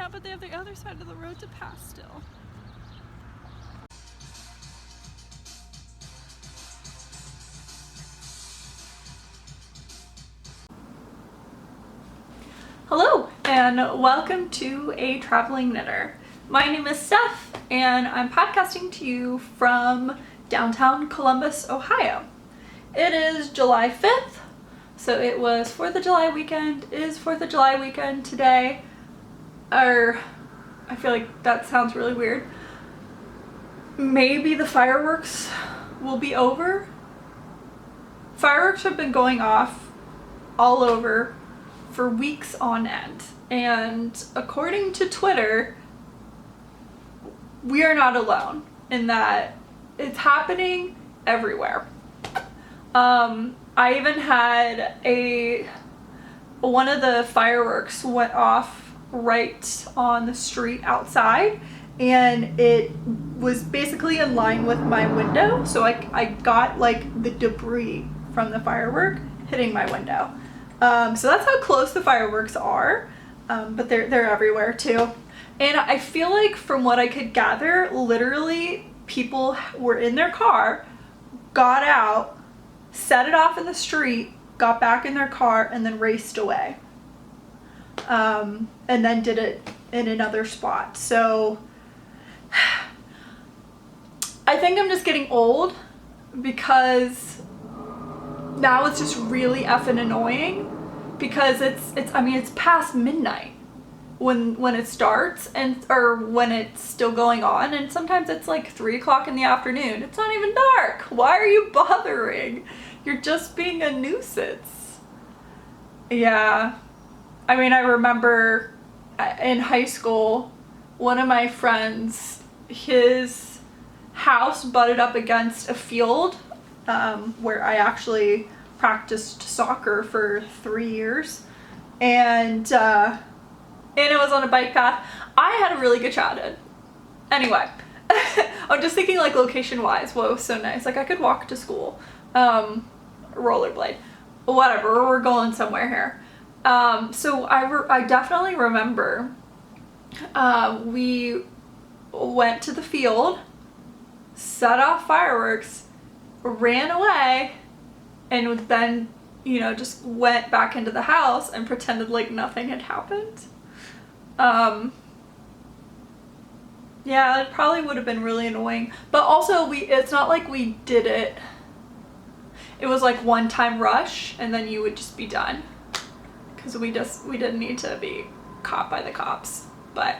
out, but they have the other side of the road to pass still. Hello, and welcome to A Traveling Knitter. My name is Steph, and I'm podcasting to you from downtown Columbus, Ohio. It is July 5th, so it was 4th of July weekend. It is 4th of July weekend today. I feel like that sounds really weird. Maybe the fireworks will be over. Fireworks have been going off all over for weeks on end, and according to Twitter, we are not alone in that it's happening everywhere. I even had one of the fireworks went off right on the street outside, and it was basically in line with my window, so I got like the debris from the firework hitting my window. So that's how close the fireworks are, but they're everywhere too. And I feel like from what I could gather, literally people were in their car, got out, set it off in the street, got back in their car, and then raced away. And then did it in another spot. So I think I'm just getting old because now it's just really effing annoying because it's past midnight when it starts or when it's still going on, and sometimes it's like 3 o'clock in the afternoon. It's not even dark. Why are you bothering? You're just being a nuisance. Yeah. I mean, I remember in high school, one of my friends, his house butted up against a field where I actually practiced soccer for 3 years, and it was on a bike path. I had a really good childhood. Anyway, I'm just thinking like location wise, what was so nice. Like I could walk to school, rollerblade, whatever, we're going somewhere here. So I definitely remember we went to the field, set off fireworks, ran away, and then, just went back into the house and pretended like nothing had happened. Yeah, it probably would have been really annoying. But also, it's not like we did it. It was like one time rush, and then you would just be done. Because we didn't need to be caught by the cops. But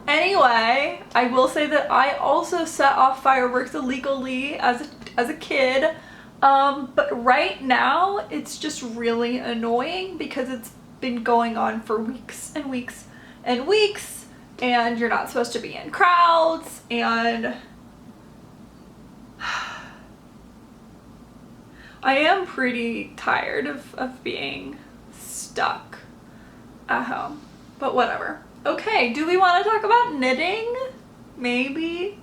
anyway, I will say that I also set off fireworks illegally as a kid. But right now, it's just really annoying because it's been going on for weeks and weeks and weeks, and you're not supposed to be in crowds, and I am pretty tired of being stuck at home, but whatever. Okay, do we want to talk about knitting? Maybe.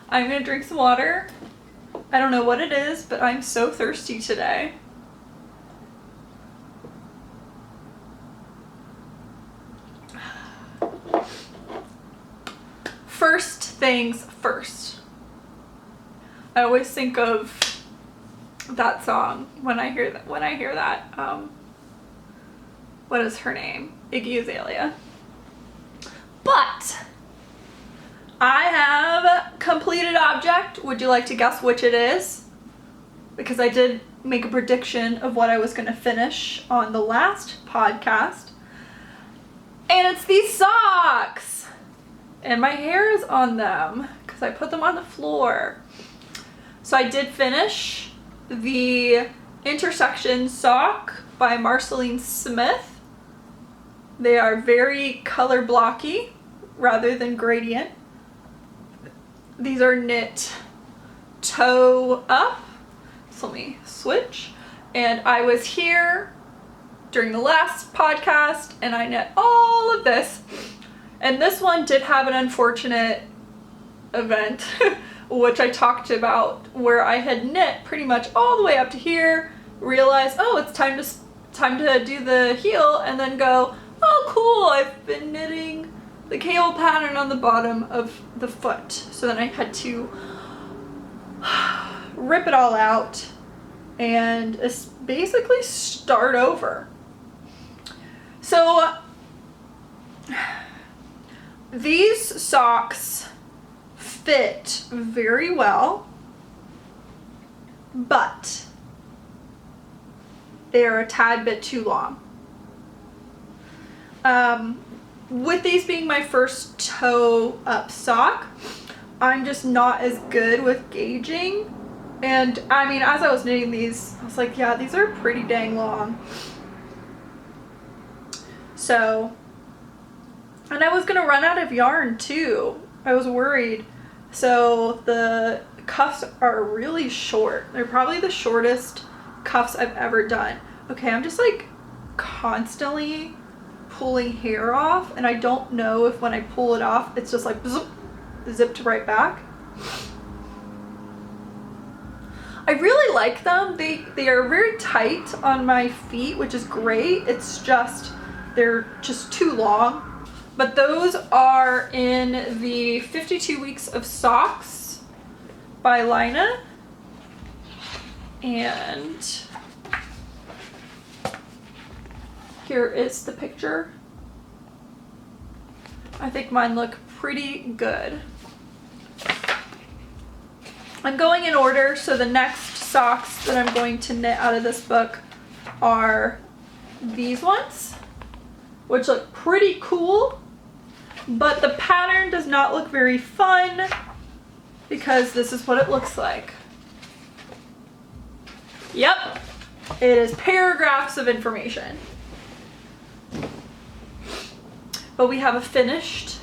I'm gonna drink some water. I don't know what it is, but I'm so thirsty today. First things first. I always think of that song when I hear that. What is her name? Iggy Azalea. But I have a completed object. Would you like to guess which it is? Because I did make a prediction of what I was going to finish on the last podcast. And it's these socks! And my hair is on them because I put them on the floor. So I did finish the Intersection sock by Marceline Smith. They are very color blocky rather than gradient. These are knit toe up. So let me switch. And I was here during the last podcast and I knit all of this. And this one did have an unfortunate event, which I talked about, where I had knit pretty much all the way up to here, realized, oh, it's time to do the heel, and then go, oh cool, I've been knitting the kale pattern on the bottom of the foot. So then I had to rip it all out and basically start over. So these socks fit very well, but they are a tad bit too long. With these being my first toe up sock, I'm just not as good with gauging. And I mean, as I was knitting these, I was like, yeah, these are pretty dang long. So, and I was gonna run out of yarn too. I was worried. So the cuffs are really short. They're probably the shortest cuffs I've ever done. Okay, I'm just like constantly pulling hair off, and I don't know if when I pull it off, it's just like zip, zipped right back. I really like them. They are very tight on my feet, which is great. It's just, they're just too long. But those are in the 52 Weeks of Socks by Lina. And here is the picture. I think mine look pretty good. I'm going in order, so the next socks that I'm going to knit out of this book are these ones, which look pretty cool, but the pattern does not look very fun because this is what it looks like. Yep, it is paragraphs of information. But we have a finished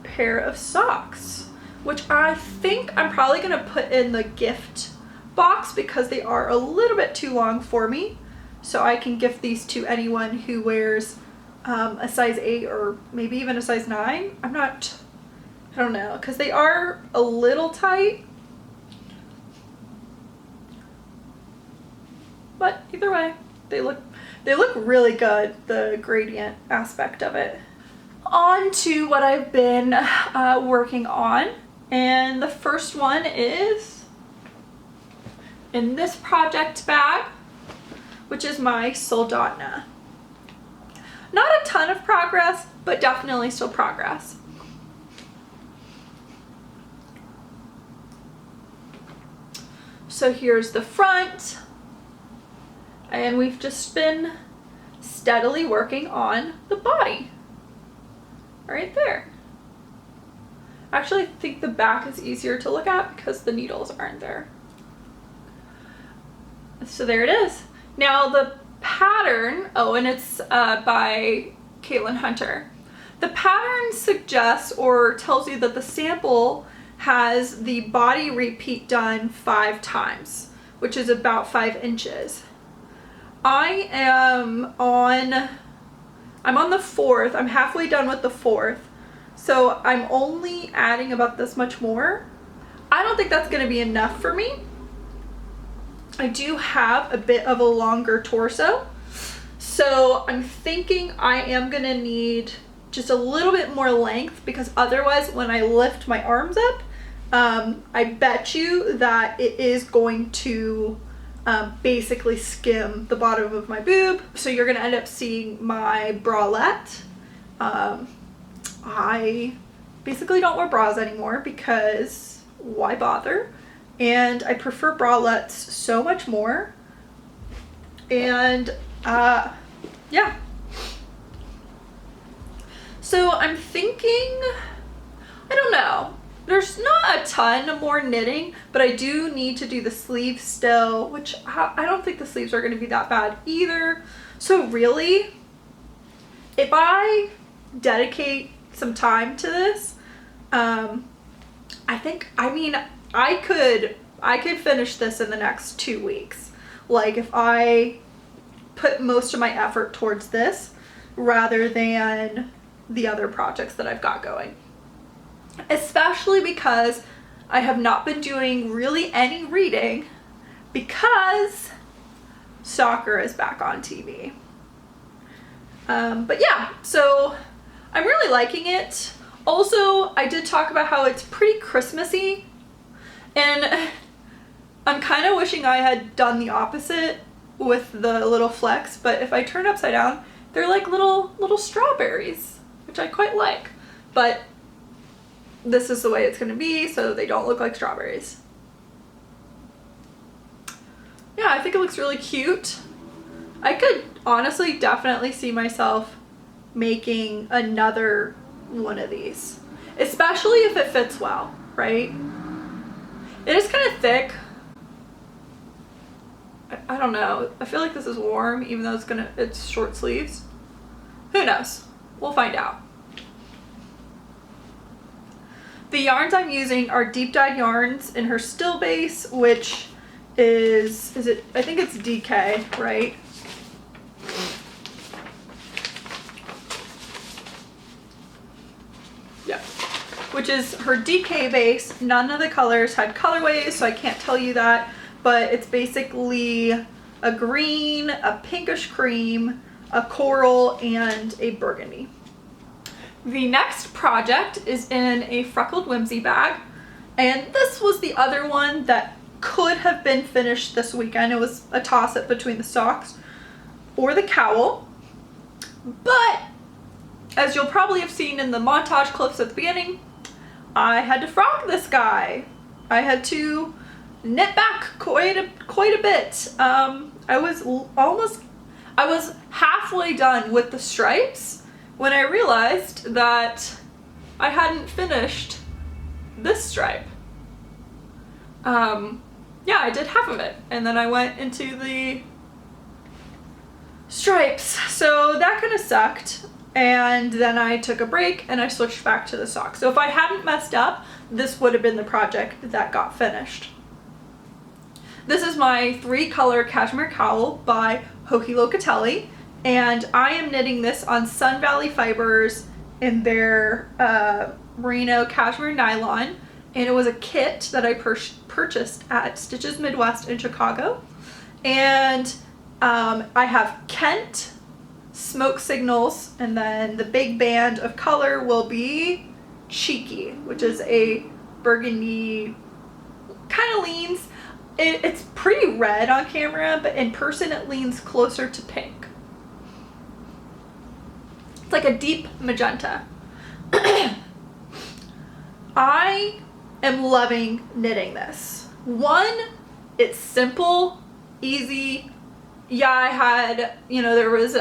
pair of socks, which I think I'm probably gonna put in the gift box because they are a little bit too long for me. So I can gift these to anyone who wears a size 8 or maybe even a size 9. I don't know, because they are a little tight. But either way, they look really good, the gradient aspect of it. On to what I've been working on. And the first one is in this project bag, which is my Soldotna. Not a ton of progress, but definitely still progress. So here's the front, and we've just been steadily working on the body right there. Actually, I think the back is easier to look at because the needles aren't there. So there it is. Now the pattern, oh, and it's by Caitlin Hunter. The pattern suggests or tells you that the sample has the body repeat done 5 times, which is about 5 inches. I'm on the 4th. I'm halfway done with the 4th. So I'm only adding about this much more. I don't think that's gonna be enough for me. I do have a bit of a longer torso. So I'm thinking I am gonna need just a little bit more length, because otherwise when I lift my arms up, I bet you that it is going to basically skim the bottom of my boob. So you're gonna end up seeing my bralette. I basically don't wear bras anymore because why bother? And I prefer bralettes so much more. And yeah. So I'm thinking, I don't know. There's not a ton more knitting, but I do need to do the sleeves still, which I don't think the sleeves are going to be that bad either. So really, if I dedicate some time to this, I could finish this in the next 2 weeks. Like if I put most of my effort towards this rather than the other projects that I've got going. Especially because I have not been doing really any reading because soccer is back on TV. But yeah, so I'm really liking it. Also, I did talk about how it's pretty Christmassy, and I'm kind of wishing I had done the opposite with the little flecks, but if I turn upside down, they're like little strawberries, which I quite like. But this is the way it's going to be, so they don't look like strawberries. Yeah, I think it looks really cute. I could honestly definitely see myself making another one of these, especially if it fits well, right? It is kind of thick. I don't know. I feel like this is warm, even though it's short sleeves. Who knows? We'll find out. The yarns I'm using are deep dyed yarns in her still base, which is it, I think it's DK, right? Yeah. Which is her DK base. None of the colors had colorways, so I can't tell you that, but it's basically a green, a pinkish cream, a coral, and a burgundy. The next project is in a freckled whimsy bag, and this was the other one that could have been finished this weekend. It was a toss-up between the socks or the cowl, but as you'll probably have seen in the montage clips at the beginning, I had to frock this guy. I had to knit back quite a bit. I was halfway done with the stripes when I realized that I hadn't finished this stripe. Yeah, I did half of it, and then I went into the stripes, so that kind of sucked. And then I took a break and I switched back to the socks. So if I hadn't messed up, this would have been the project that got finished. This is my 3-color cashmere cowl by Hoki Locatelli, and I am knitting this on Sun Valley fibers in their merino cashmere nylon, and it was a kit that I purchased at Stitches Midwest in Chicago. And I have Kent, Smoke Signals, and then the big band of color will be Cheeky, which is a burgundy, kind of leans, it's pretty red on camera, but in person it leans closer to pink. It's like a deep magenta. I am loving knitting this. One, it's simple, easy. Yeah, I had, there was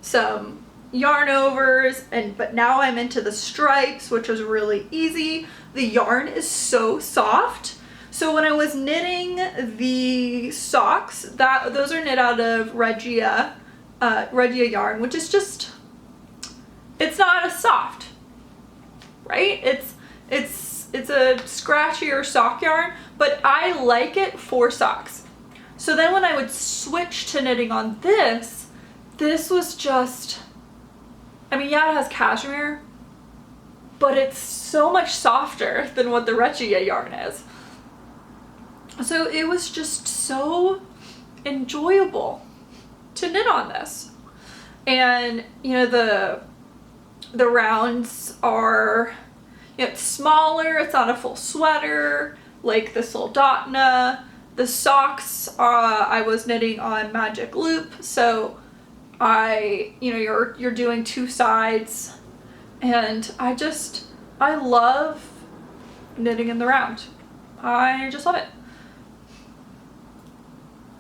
some yarn overs, but now I'm into the stripes, which was really easy. The yarn is so soft. So when I was knitting the socks, those are knit out of Regia yarn, which is just, it's not as soft, right? It's a scratchier sock yarn, but I like it for socks. So then when I would switch to knitting on this was just, yeah, it has cashmere, but it's so much softer than what the Regia yarn is. So it was just so enjoyable to knit on this. And the rounds are it's smaller, it's not a full sweater like the Soldotna. The socks I was knitting on Magic Loop, so you're doing 2 sides, and I love knitting in the round. I just love it.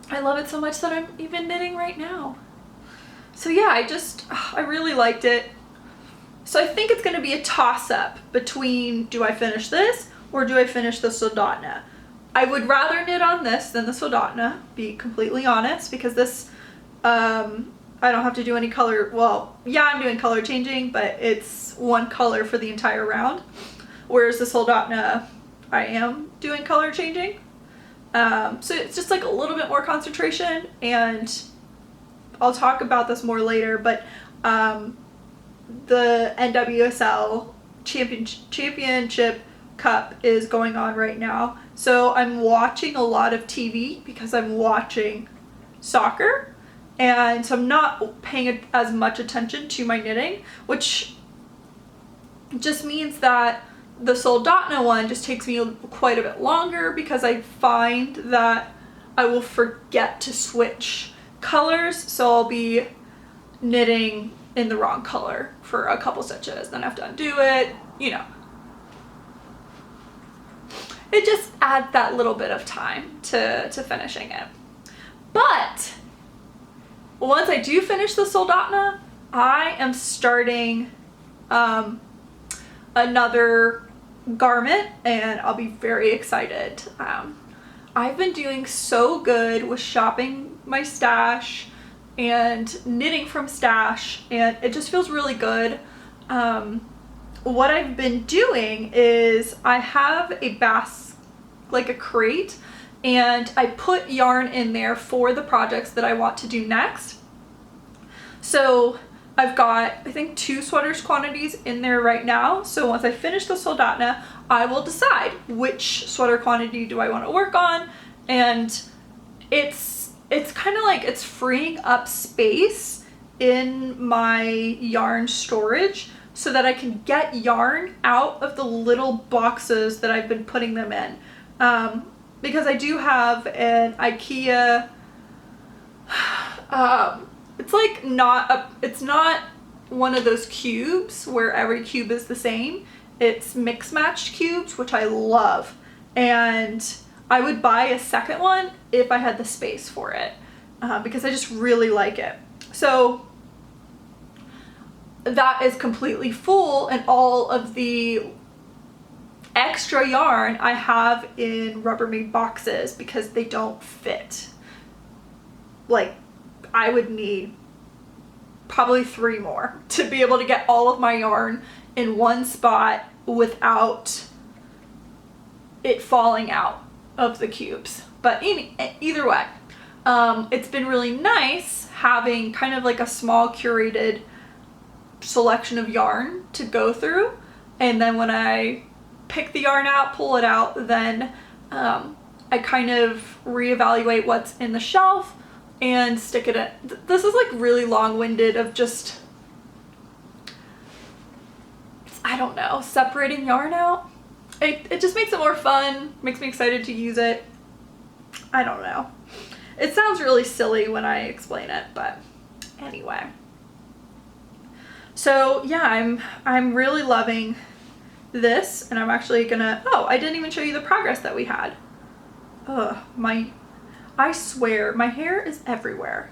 I love it so much that I'm even knitting right now. So yeah, I really liked it. So I think it's going to be a toss-up between, do I finish this or do I finish the Soldotna? I would rather knit on this than the Soldotna, be completely honest, because this, I don't have to do any color. Well, yeah, I'm doing color changing, but it's one color for the entire round. Whereas the Soldotna, I am doing color changing. So it's just like a little bit more concentration, and I'll talk about this more later, but the NWSL championship cup is going on right now. So I'm watching a lot of TV because I'm watching soccer, and so I'm not paying as much attention to my knitting, which just means that the Soldotna one just takes me quite a bit longer because I find that I will forget to switch colors, so I'll be knitting in the wrong color for a couple stitches, then I have to undo it, you know. It just adds that little bit of time to finishing it. But once I do finish the Soldotna, I am starting another garment, and I'll be very excited. I've been doing so good with shopping my stash and knitting from stash, and it just feels really good. What I've been doing is I have a like a crate, and I put yarn in there for the projects that I want to do next. So I've got, I think, 2 sweaters quantities in there right now. So once I finish the Soldotna, I will decide which sweater quantity do I want to work on. And it's kind of like it's freeing up space in my yarn storage so that I can get yarn out of the little boxes that I've been putting them in. Because I do have an IKEA, it's like it's not one of those cubes where every cube is the same. It's mix matched cubes, which I love. And I would buy a second one if I had the space for it, because I just really like it. So that is completely full, and all of the extra yarn I have in Rubbermaid boxes because they don't fit. Like, I would need probably 3 more to be able to get all of my yarn in one spot without it falling out of the cubes. But either way, it's been really nice having kind of like a small curated selection of yarn to go through, and then when I pick the yarn out, pull it out, then I kind of reevaluate what's in the shelf and stick it in. This is like really long-winded of just, I don't know, separating yarn out. It just makes it more fun, makes me excited to use it. I don't know. It sounds really silly when I explain it, but anyway. So yeah, I'm really loving this, and I'm actually gonna, oh, I didn't even show you the progress that we had. Ugh, I swear, my hair is everywhere.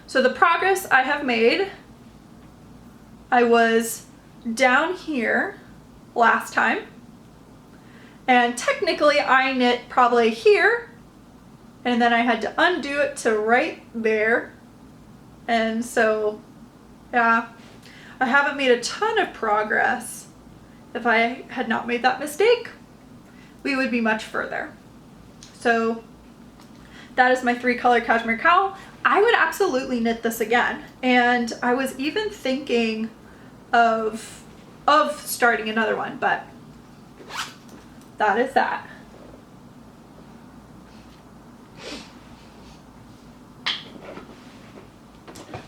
So the progress I have made, I was down here last time, and technically I knit probably here, and then I had to undo it to right there, and so yeah, I haven't made a ton of progress. If I had not made that mistake, we would be much further. So that is my 3-color cashmere cowl. I would absolutely knit this again, and I was even thinking of starting another one, but that is that.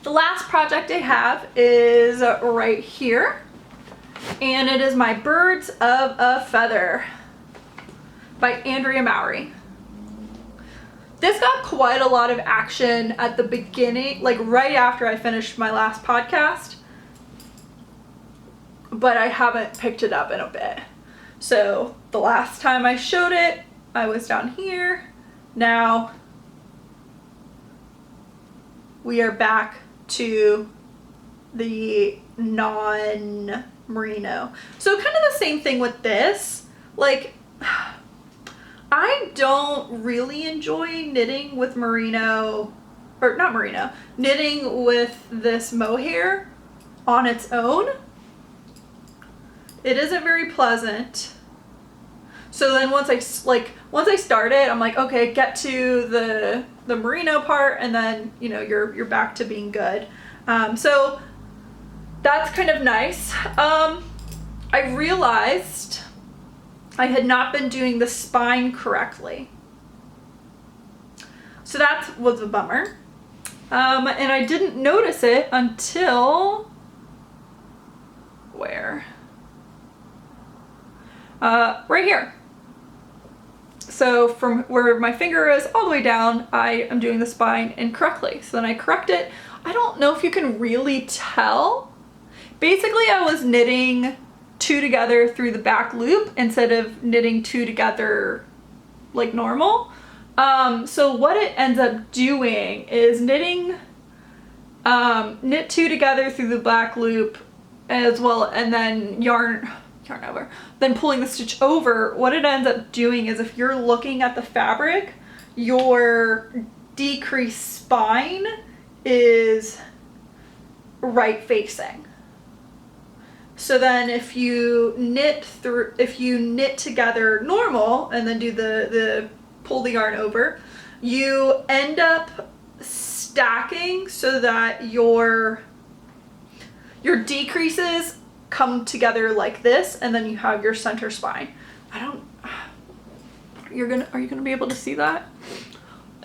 The last project I have is right here, and it is my Birds of a Feather by Andrea Mowry. This got quite a lot of action at the beginning, like right after I finished my last podcast, but I haven't picked it up in a bit. So the last time I showed it, I was down here. Now we are back to the non-merino. So kind of the same thing with this. Like, I don't really enjoy knitting with merino, or not merino, knitting with this mohair on its own. It isn't very pleasant. So then once I start it, I'm like, okay, get to the merino part, and then, you know, you're back to being good. So that's kind of nice. I realized I had not been doing the spine correctly. So that was a bummer. And I didn't notice it until, where? Right here. So from where my finger is all the way down, I am doing the spine incorrectly. So then I correct it. I don't know if you can really tell. Basically, I was knitting 2 together through the back loop instead of knitting 2 together like normal. So what it ends up doing is knitting, knit 2 together through the back loop as well, and then yarn over, then pulling the stitch over. What it ends up doing is, if you're looking at the fabric, your decreased spine is right facing. So then if you knit together normal and then do the pull the yarn over, you end up stacking so that your decreases come together like this, and then you have your center spine. Are you gonna be able to see that?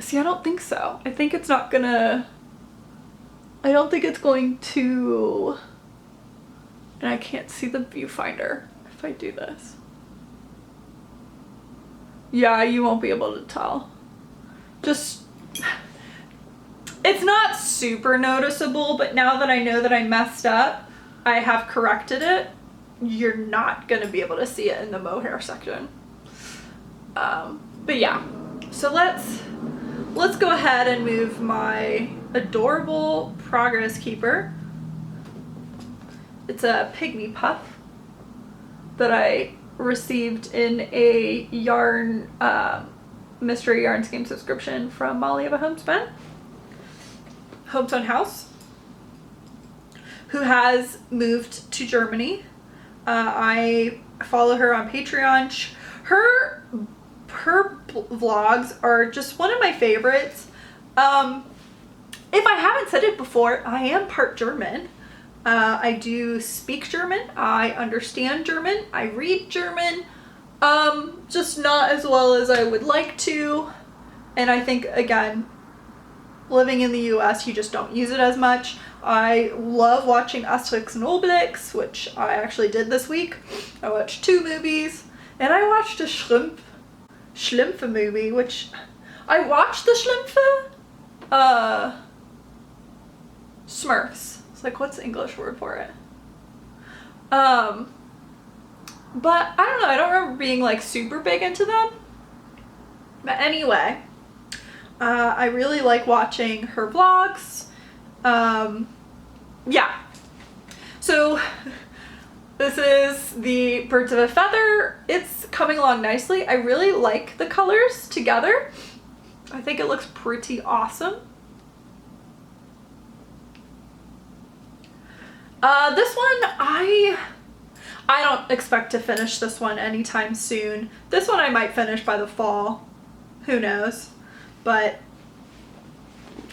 See, I don't think so. I think it's not gonna, I don't think it's going to, and I can't see the viewfinder if I do this. Yeah, you won't be able to tell. Just, it's not super noticeable, but now that I know that I messed up, I have corrected it. You're not gonna be able to see it in the mohair section. But yeah, so let's go ahead and move my adorable progress keeper. It's a pygmy puff that I received in a yarn mystery yarn scheme subscription from Molly of a Homespun House, who has moved to Germany. I follow her on Patreon. Her vlogs are just one of my favorites. If I haven't said it before, I am part German. I do speak German. I understand German. I read German. Just not as well as I would like to. And I think, again, living in the US, you just don't use it as much. I love watching Asterix and Obelix, which I actually did this week. I watched 2 movies, and I watched a Schlimpfe movie, which I watched the Schlimpfe Smurfs. It's like, what's the English word for it? But I don't know, I don't remember being like super big into them. But anyway, I really like watching her vlogs. Yeah. So this is the Birds of a Feather. It's coming along nicely. I really like the colors together. I think it looks pretty awesome. This one, I don't expect to finish this one anytime soon. This one I might finish by the fall. Who knows? But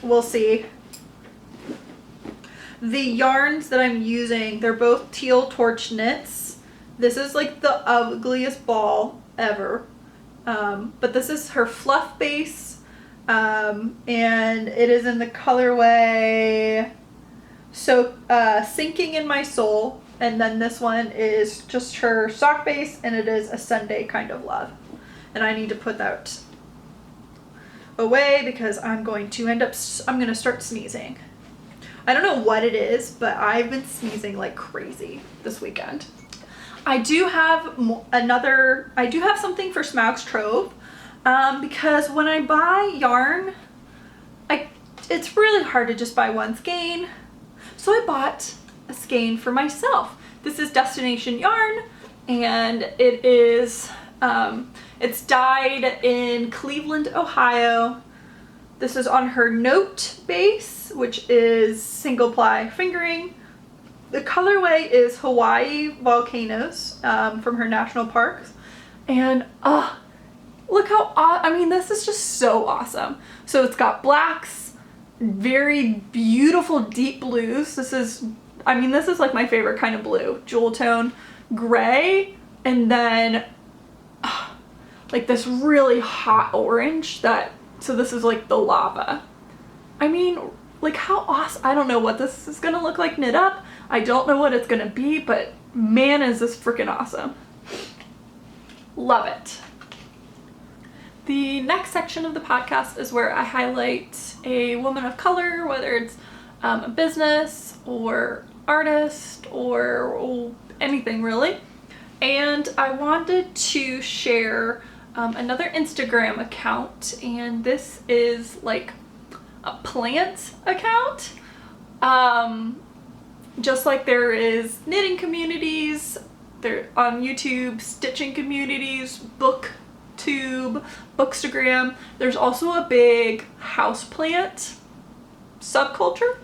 we'll see. The yarns that I'm using, they're both Teal Torch knits. This is like the ugliest ball ever. But this is her fluff base. And it is in the colorway Sinking in My Soul. And then this one is just her sock base, and it is a Sunday Kind of Love. And I need to put that away because I'm going to start sneezing. I don't know what it is, but I've been sneezing like crazy this weekend. I do have something for Smaug's Trove, because when I buy yarn, it's really hard to just buy one skein. So I bought a skein for myself. This is Destination Yarn, and it is, it's dyed in Cleveland, Ohio. This is on her Note base, which is single ply fingering. The colorway is Hawaii Volcanoes, from her national parks. And look how, I mean, this is just so awesome. So it's got blacks, very beautiful deep blues. This is like my favorite kind of blue, jewel tone, gray, and then like this really hot orange so this is like the lava. I mean, like how awesome. I don't know what this is gonna look like knit up. I don't know what it's gonna be, but man, is this freaking awesome. Love it. The next section of the podcast is where I highlight a woman of color, whether it's a business or artist or anything really. And I wanted to share another Instagram account, and this is like a plant account. Just like there is knitting communities, there on YouTube, stitching communities, booktube, bookstagram. There's also a big houseplant subculture.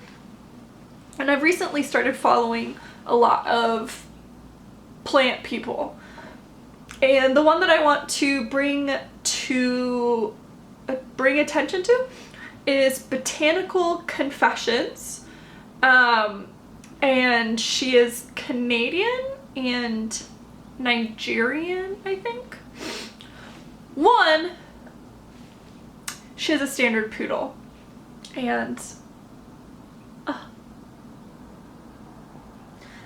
And I've recently started following a lot of plant people. And the one that I want to bring attention to is Botanical Confessions. And she is Canadian and Nigerian, I think. One, she has a standard poodle, and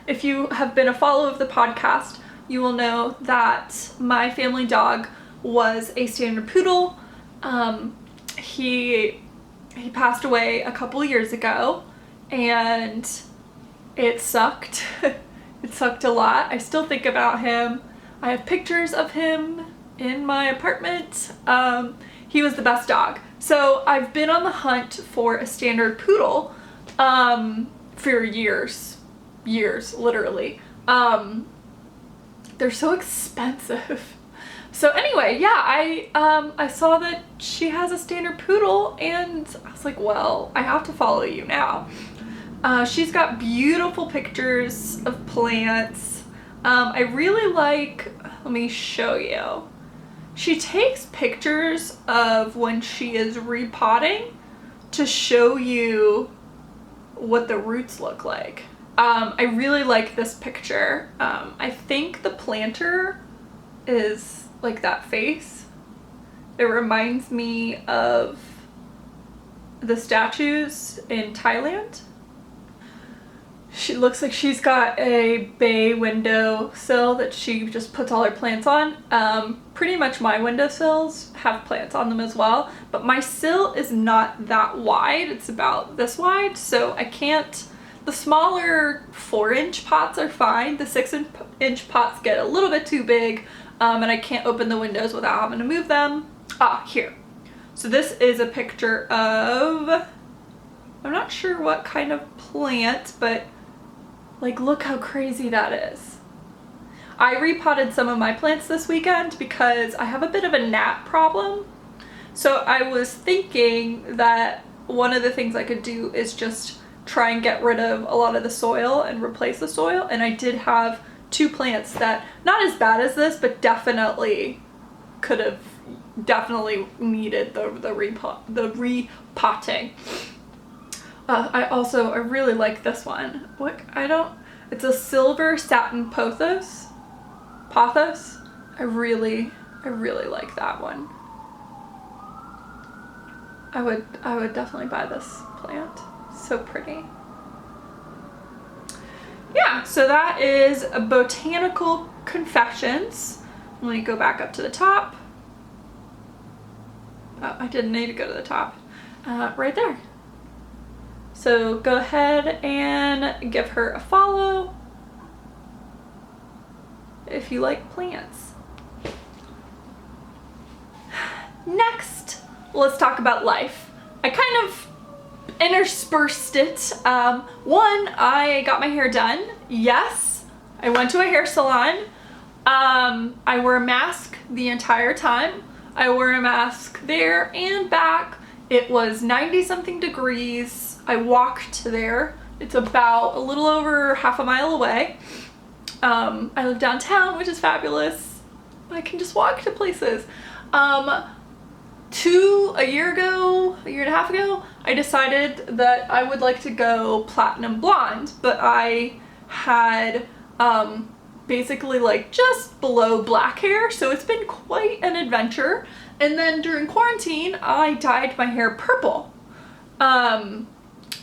if you have been a follower of the podcast, you will know that my family dog was a standard poodle. He passed away a couple years ago, and it sucked. It sucked a lot. I still think about him. I have pictures of him in my apartment. He was the best dog. So I've been on the hunt for a standard poodle for years, literally. They're so expensive. So anyway, yeah, I saw that she has a standard poodle, and I was like, well, I have to follow you now. She's got beautiful pictures of plants. I really like, let me show you. She takes pictures of when she is repotting to show you what the roots look like. I really like this picture. I think the planter is like that face. It reminds me of the statues in Thailand. She looks like she's got a bay windowsill that she just puts all her plants on. Pretty much my windowsills have plants on them as well, but my sill is not that wide. It's about this wide, so I can't. The smaller 4-inch pots are fine. The 6-inch pots get a little bit too big, and I can't open the windows without having to move them. Here. So this is a picture of, I'm not sure what kind of plant, but like, look how crazy that is. I repotted some of my plants this weekend because I have a bit of a gnat problem. So I was thinking that one of the things I could do is just try and get rid of a lot of the soil and replace the soil. And I did have 2 plants that, not as bad as this, but definitely could have needed the repotting. I really like this one. It's a silver satin pothos. I really like that one. I would definitely buy this plant. So pretty. Yeah, so that is Botanical Confessions. Let me go back up to the top. Oh, I didn't need to go to the top. Right there. So go ahead and give her a follow if you like plants. Next, let's talk about life. I kind of interspersed it. One, I got my hair done. Yes, I went to a hair salon. I wore a mask the entire time. I wore a mask there and back. It was 90-something degrees. I walked there. It's about a little over half a mile away. I live downtown, which is fabulous. I can just walk to places. A year and a half ago, I decided that I would like to go platinum blonde, but I had basically like just below black hair, so it's been quite an adventure. And then during quarantine, I dyed my hair purple.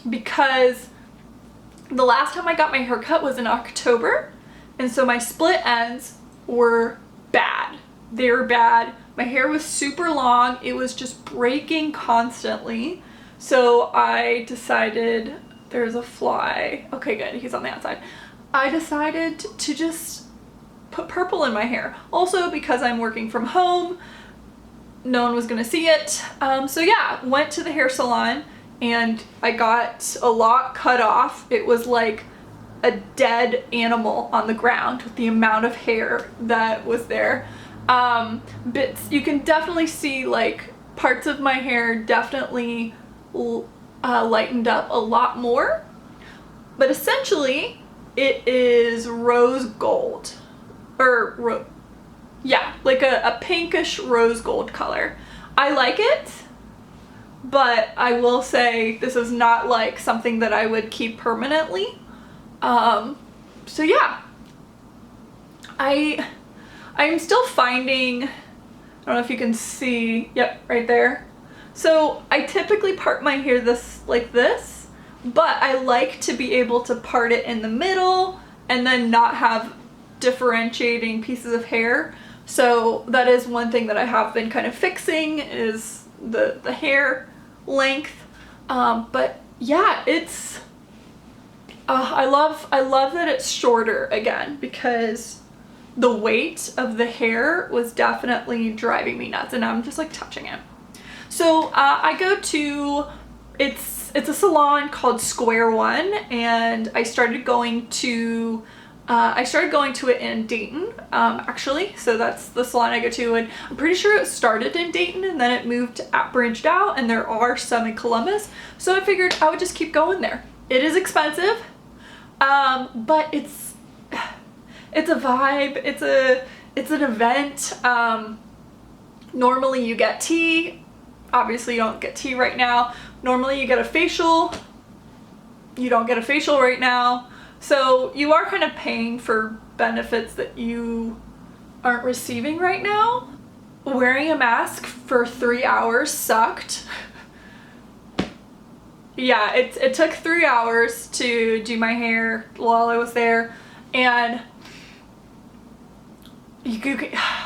because the last time I got my hair cut was in October, and so my split ends were bad. They were bad. My hair was super long. It was just breaking constantly. So I decided, there's a fly. Okay, good, he's on the outside. I decided to just put purple in my hair. Also because I'm working from home, no one was gonna see it. So yeah, went to the hair salon and I got a lot cut off. It was like a dead animal on the ground with the amount of hair that was there. Bits, you can definitely see like parts of my hair definitely lightened up a lot more, but essentially it is rose gold, or yeah, like a pinkish rose gold color. I like it, but I will say this is not like something that I would keep permanently. So yeah, I'm still finding, I don't know if you can see, yep, right there. So I typically part my hair like this, but I like to be able to part it in the middle and then not have differentiating pieces of hair. So that is one thing that I have been kind of fixing, is the hair length. But yeah, it's, I love that it's shorter again, because the weight of the hair was definitely driving me nuts, and I'm just like touching it. So I go to, it's a salon called Square One, and I started going to it in Dayton, actually. So that's the salon I go to, and I'm pretty sure it started in Dayton and then it branched out, and there are some in Columbus. So I figured I would just keep going there. It is expensive, but it's a vibe. It's an event. Normally you get tea. Obviously you don't get tea right now. Normally you get a facial. You don't get a facial right now. So you are kind of paying for benefits that you aren't receiving right now. Wearing a mask for 3 hours sucked. Yeah, it took 3 hours to do my hair while I was there, and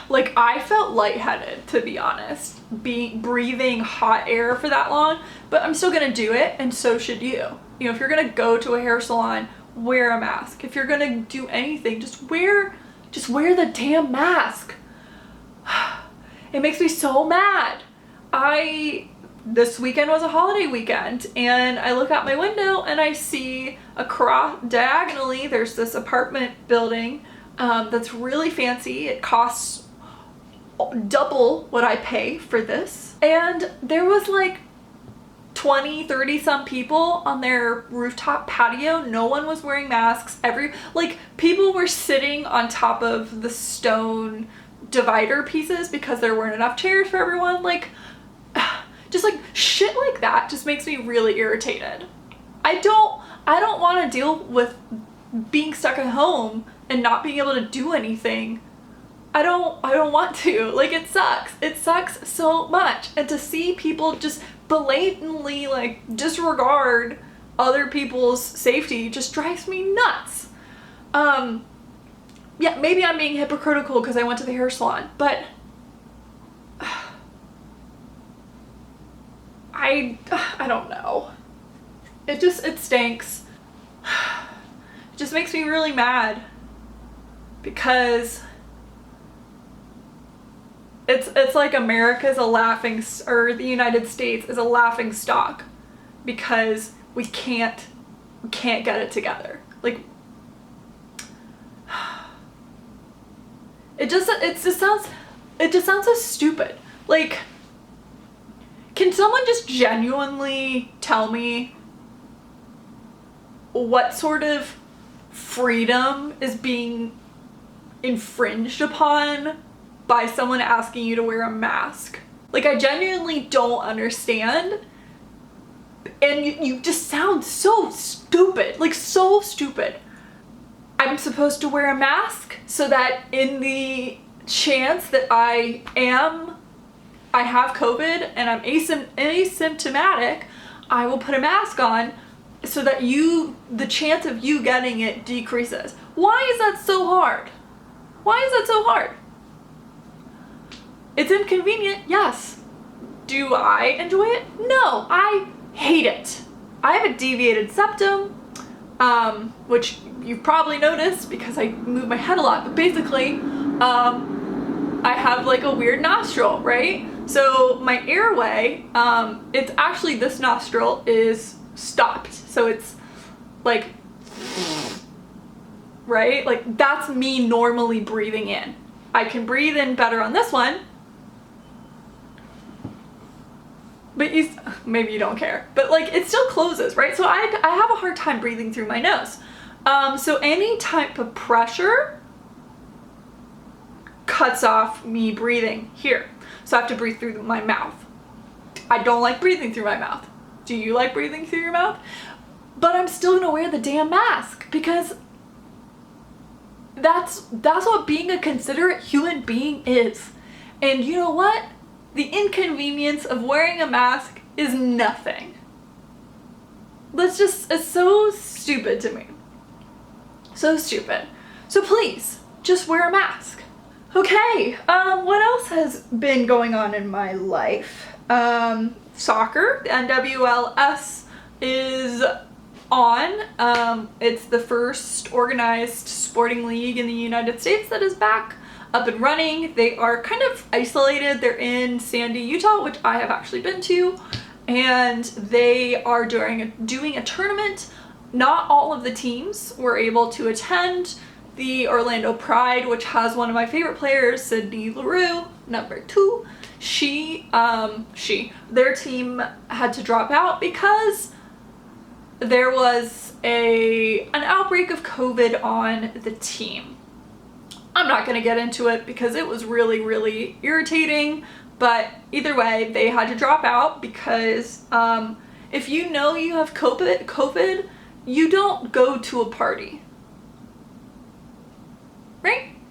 like, I felt lightheaded, to be honest, breathing hot air for that long, but I'm still gonna do it, and so should you. You know, if you're gonna go to a hair salon, wear a mask. If you're gonna do anything, just wear the damn mask. It makes me so mad. This weekend was a holiday weekend, and I look out my window and I see diagonally, there's this apartment building that's really fancy. It costs double what I pay for this. And there was like 20, 30 some people on their rooftop patio. No one was wearing masks. People were sitting on top of the stone divider pieces because there weren't enough chairs for everyone. Like, just like shit like that just makes me really irritated. I don't want to deal with being stuck at home and not being able to do anything. I don't want to. Like, it sucks. It sucks so much. And to see people just blatantly like disregard other people's safety just drives me nuts. Yeah, maybe I'm being hypocritical because I went to the hair salon, but I don't know. It stinks. It just makes me really mad because it's like America's a laughing, or the United States is a laughing stock because we can't get it together. Like, it just sounds so stupid. Like, can someone just genuinely tell me what sort of freedom is being infringed upon by someone asking you to wear a mask? Like, I genuinely don't understand. And you just sound so stupid. Like, so stupid. I'm supposed to wear a mask so that in the chance that I have COVID and I'm asymptomatic, I will put a mask on, so that the chance of you getting it decreases. Why is that so hard? Why is that so hard? It's inconvenient, yes. Do I enjoy it? No, I hate it. I have a deviated septum, which you've probably noticed because I move my head a lot, but basically, I have like a weird nostril, right? So my airway, it's actually, this nostril is stopped. So it's like, right? Like that's me normally breathing in. I can breathe in better on this one, but maybe you don't care, but like it still closes, right? So I have a hard time breathing through my nose. So any type of pressure cuts off me breathing here. So I have to breathe through my mouth. I don't like breathing through my mouth. Do you like breathing through your mouth? But I'm still gonna wear the damn mask because that's what being a considerate human being is. And you know what? The inconvenience of wearing a mask is nothing. It's so stupid to me. So stupid. So please, just wear a mask. Okay, what else has been going on in my life? Soccer, the NWLS is on. It's the first organized sporting league in the United States that is back up and running. They are kind of isolated. They're in Sandy, Utah, which I have actually been to, and they are doing a tournament. Not all of the teams were able to attend. The Orlando Pride, which has one of my favorite players, Sydney Leroux, number 2, their team had to drop out because there was an outbreak of COVID on the team. I'm not going to get into it because it was really, really irritating, but either way, they had to drop out because if you know you have COVID, you don't go to a party.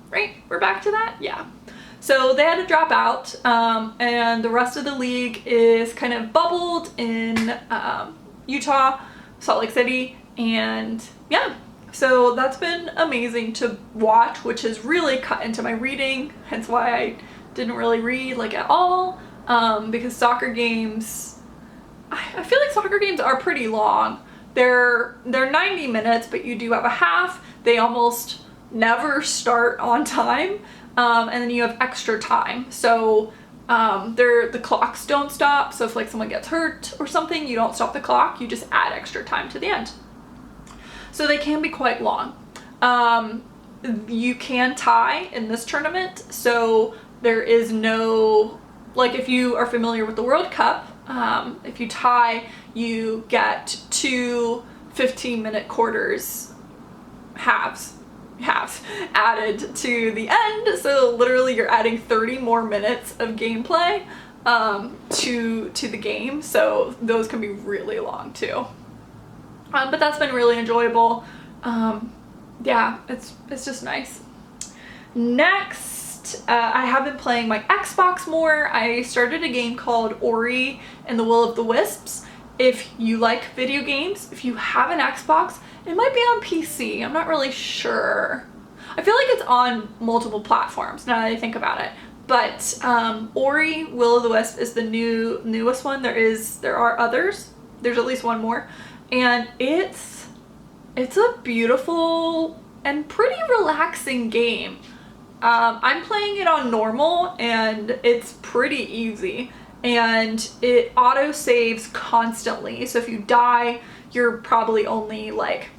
Right? We're back to that? Yeah. So they had to drop out, and the rest of the league is kind of bubbled in Utah, Salt Lake City, and yeah. So that's been amazing to watch, which has really cut into my reading, hence why I didn't really read like at all, because soccer games, I feel like soccer games are pretty long. They're 90 minutes, but you do have a half. They almost never start on time, and then you have extra time. So the clocks don't stop. So if like someone gets hurt or something, you don't stop the clock. You just add extra time to the end. So they can be quite long. You can tie in this tournament. So there is no, like if you are familiar with the World Cup, if you tie, you get 2 15-minute quarters, halves added to the end. So literally you're adding 30 more minutes of gameplay to the game. So those can be really long too. But that's been really enjoyable. Yeah, it's just nice. Next, I have been playing my Xbox more. I started a game called Ori and the Will of the Wisps. If you like video games, if you have an Xbox, it might be on PC. I'm not really sure. I feel like it's on multiple platforms now that I think about it. But Ori, Will of the Wisp is the newest one. There are others. There's at least one more. And it's a beautiful and pretty relaxing game. I'm playing it on normal and it's pretty easy. And it auto saves constantly. So if you die, you're probably only like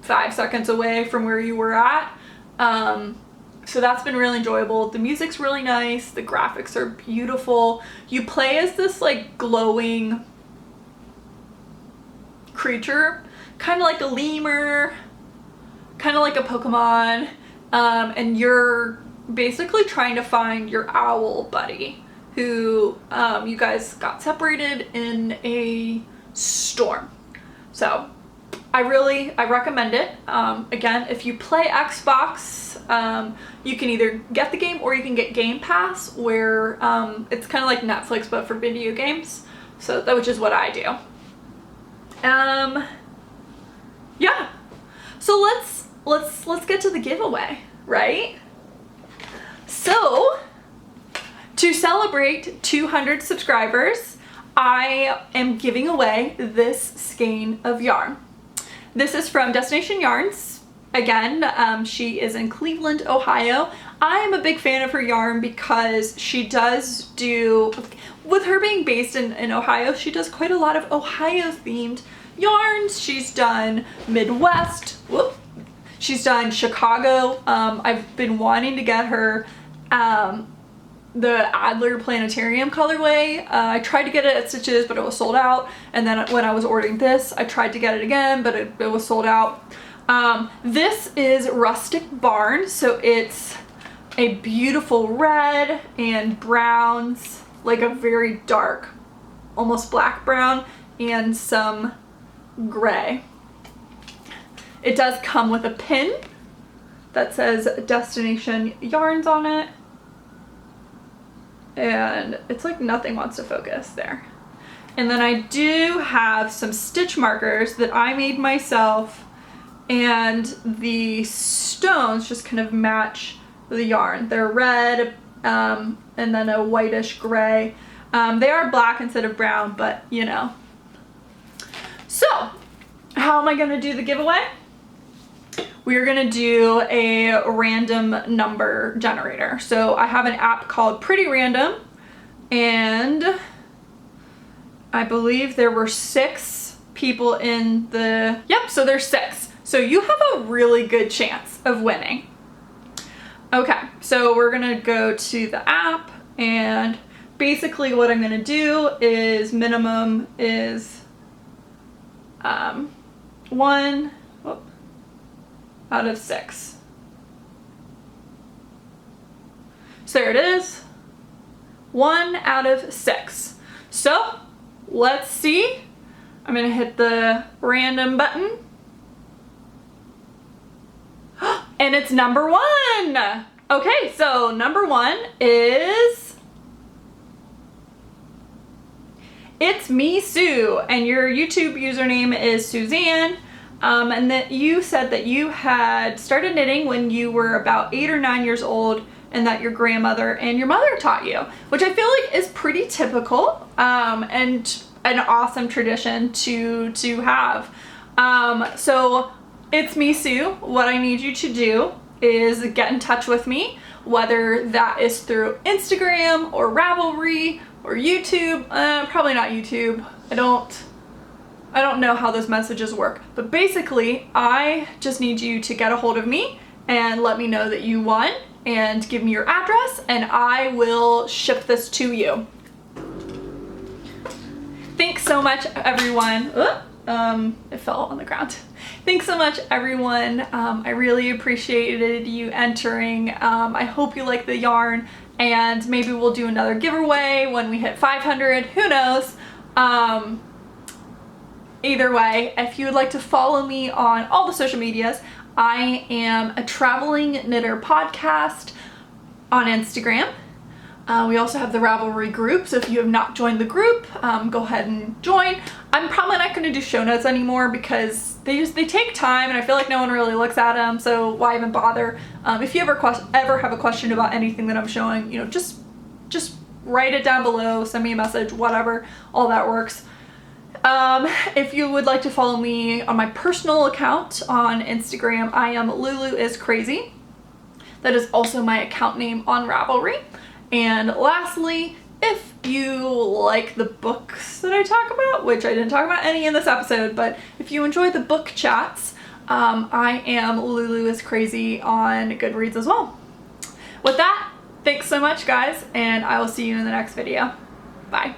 5 seconds away from where you were at. So that's been really enjoyable. The music's really nice. The graphics are beautiful. You play as this like glowing creature, kind of like a lemur, kind of like a Pokemon. And you're basically trying to find your owl buddy who you guys got separated in a storm. So I recommend it. Again, if you play Xbox, you can either get the game or you can get Game Pass, where it's kind of like Netflix but for video games. So which is what I do. Yeah. So let's get to the giveaway, right? So, to celebrate 200 subscribers, I am giving away this skein of yarn. This is from Destination Yarns. Again, she is in Cleveland, Ohio. I am a big fan of her yarn because she does do, with her being based in Ohio, she does quite a lot of Ohio themed yarns. She's done Midwest, whoop. She's done Chicago. I've been wanting to get her the Adler Planetarium colorway. I tried to get it at Stitches, but it was sold out. And then when I was ordering this, I tried to get it again, but it was sold out. This is Rustic Barn, so it's a beautiful red and browns, like a very dark, almost black brown, and some gray. It does come with a pin that says Destination Yarns on it. And it's like nothing wants to focus there. And then I do have some stitch markers that I made myself, and the stones just kind of match the yarn. They're red and then a whitish gray. They are black instead of brown, but you know. So, how am I gonna do the giveaway? We are gonna do a random number generator. So I have an app called Pretty Random, and I believe there were 6 people in the, yep, so there's 6. So you have a really good chance of winning. Okay, so we're gonna go to the app, and basically what I'm gonna do is minimum is 1 out of 6. So there it is, 1 out of 6. So let's see. I'm gonna hit the random button. And it's number 1. Okay, so number 1 is, it's me, Sue, and your YouTube username is Suzanne. And that you said that you had started knitting when you were about 8 or 9 years old, and that your grandmother and your mother taught you, which I feel like is pretty typical and an awesome tradition to have. So it's me, Sue. What I need you to do is get in touch with me, whether that is through Instagram or Ravelry or YouTube. Probably not YouTube. I don't know how those messages work, but basically I just need you to get a hold of me and let me know that you won and give me your address, and I will ship this to you. Thanks so much, everyone. It fell on the ground. Thanks so much, everyone. I really appreciated you entering. I hope you like the yarn, and maybe we'll do another giveaway when we hit 500. Who knows? Either way, if you would like to follow me on all the social medias, I am a Traveling Knitter Podcast on Instagram. We also have the Ravelry group, so if you have not joined the group, go ahead and join. I'm probably not going to do show notes anymore because they take time, and I feel like no one really looks at them, so why even bother? If you ever have a question about anything that I'm showing, you know, just write it down below, send me a message, whatever, all that works. If you would like to follow me on my personal account on Instagram, I am LuluisCrazy. That is also my account name on Ravelry. And lastly, if you like the books that I talk about, which I didn't talk about any in this episode, but if you enjoy the book chats, I am LuluisCrazy on Goodreads as well. With that, thanks so much, guys, and I will see you in the next video. Bye.